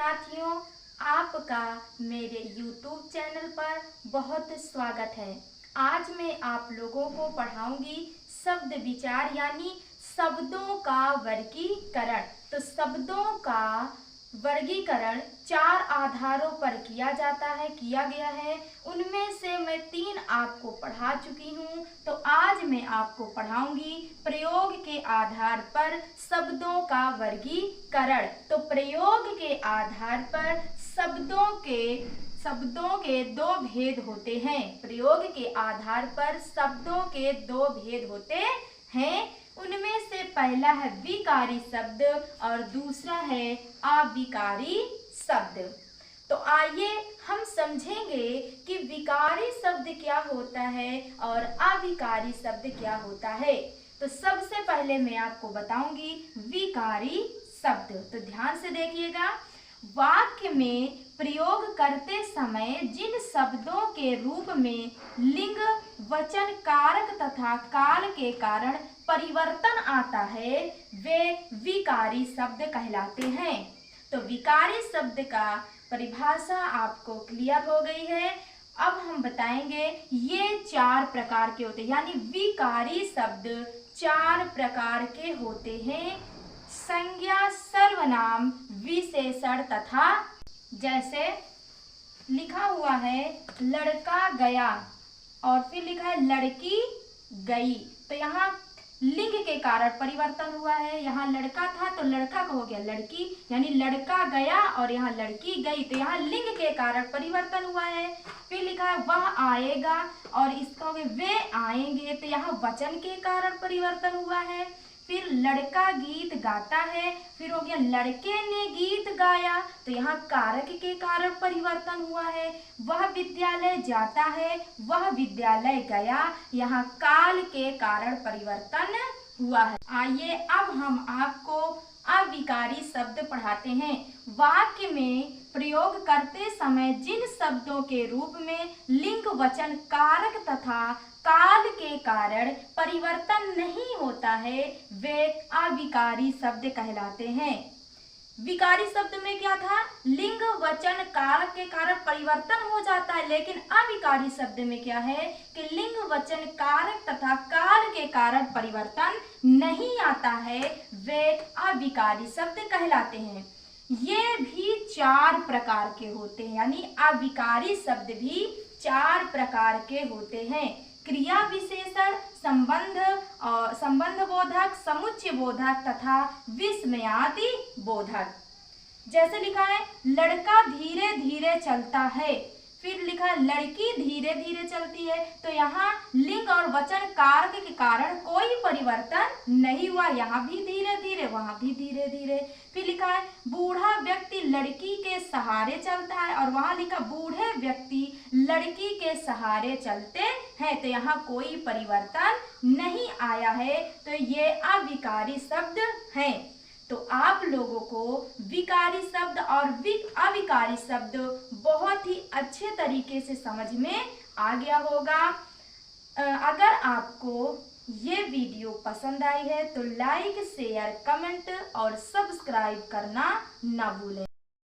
साथियों, आपका मेरे YouTube चैनल पर बहुत स्वागत है। आज मैं आप लोगों को पढ़ाऊंगी शब्द विचार यानी शब्दों का वर्गीकरण। तो शब्दों का वर्गीकरण 4 आधारों पर किया गया है। उनमें से मैं 3 आपको पढ़ा चुकी हूँ। तो आज मैं आपको पढ़ाऊंगी प्रयोग के आधार पर शब्दों का वर्गीकरण। तो प्रयोग के आधार पर शब्दों के 2 भेद होते हैं। प्रयोग के आधार पर शब्दों के 2 भेद होते हैं। उनमें से पहला है विकारी शब्द और दूसरा है अविकारी शब्द। तो आइए हम समझेंगे कि विकारी शब्द क्या होता है और अविकारी शब्द क्या होता है। तो सबसे पहले मैं आपको बताऊंगी विकारी शब्द। तो ध्यान से देखिएगा, वाक्य में प्रयोग करते समय जिन शब्दों के रूप में लिंग, वचन, कारक तथा काल के कारण परिवर्तन आता है वे विकारी शब्द कहलाते हैं। तो विकारी शब्द का परिभाषा आपको क्लियर हो गई है। अब हम बताएंगे ये 4 प्रकार के होते हैं, यानी विकारी शब्द 4 प्रकार के होते हैं। संज्ञा, सर्वनाम, विशेषण तथा जैसे लिखा हुआ है लड़का गया और फिर लिखा है लड़की गई। तो यहाँ लिंग के कारण परिवर्तन हुआ है। यहाँ लड़का था तो लड़का हो गया लड़की, यानी लड़का गया और यहाँ लड़की गई। तो यहाँ लिंग के कारण परिवर्तन हुआ है। फिर लिखा है वह आएगा और इसका वे आएंगे। तो यहाँ वचन के कारण परिवर्तन हुआ है। फिर लड़का गीत गाता है, फिर हो गया लड़के ने गीत गाया। तो यहाँ कारक के कारण परिवर्तन हुआ है। वह विद्यालय जाता है, वह विद्यालय गया। यहाँ काल के कारण परिवर्तन हुआ है। आइए अब हम आपको अविकारी शब्द पढ़ाते हैं। वाक्य में प्रयोग करते समय जिन शब्दों के रूप में लिंग, वचन, कारक तथा काल के कारण परिवर्तन नहीं होता है वे अविकारी शब्द कहलाते हैं। विकारी शब्द में क्या था? लिंग, वचन, कारक के कारण परिवर्तन हो जाता है, लेकिन अविकारी शब्द में क्या है कि लिंग, वचन, कारक तथा काल के कारण परिवर्तन नहीं आता है, वे अविकारी शब्द कहलाते हैं। ये भी 4 प्रकार के होते हैं, यानी अविकारी शब्द भी 4 प्रकार के होते हैं। क्रिया विशेषण, संबंध बोधक, समुच्चय बोधक तथा विस्मयादि बोधक। जैसे लिखा है लड़का धीरे धीरे चलता है, फिर लिखा है लड़की धीरे धीरे चलती है। तो यहाँ लिंग और वचन कारक के कारण कोई परिवर्तन नहीं हुआ, यहाँ भी धीरे धीरे, वहाँ भी धीरे धीरे। फिर लिखा है बूढ़ा व्यक्ति लड़की के सहारे चलता है और वहाँ लिखा बूढ़े व्यक्ति लड़की के सहारे चलते हैं। तो यहाँ कोई परिवर्तन नहीं आया है। तो ये अविकारी शब्द हैं। तो आप लोगों को विकारी शब्द और अविकारी शब्द बहुत ही अच्छे तरीके से समझ में आ गया होगा। अगर आपको ये वीडियो पसंद आई है तो लाइक, शेयर, कमेंट और सब्सक्राइब करना ना भूलें।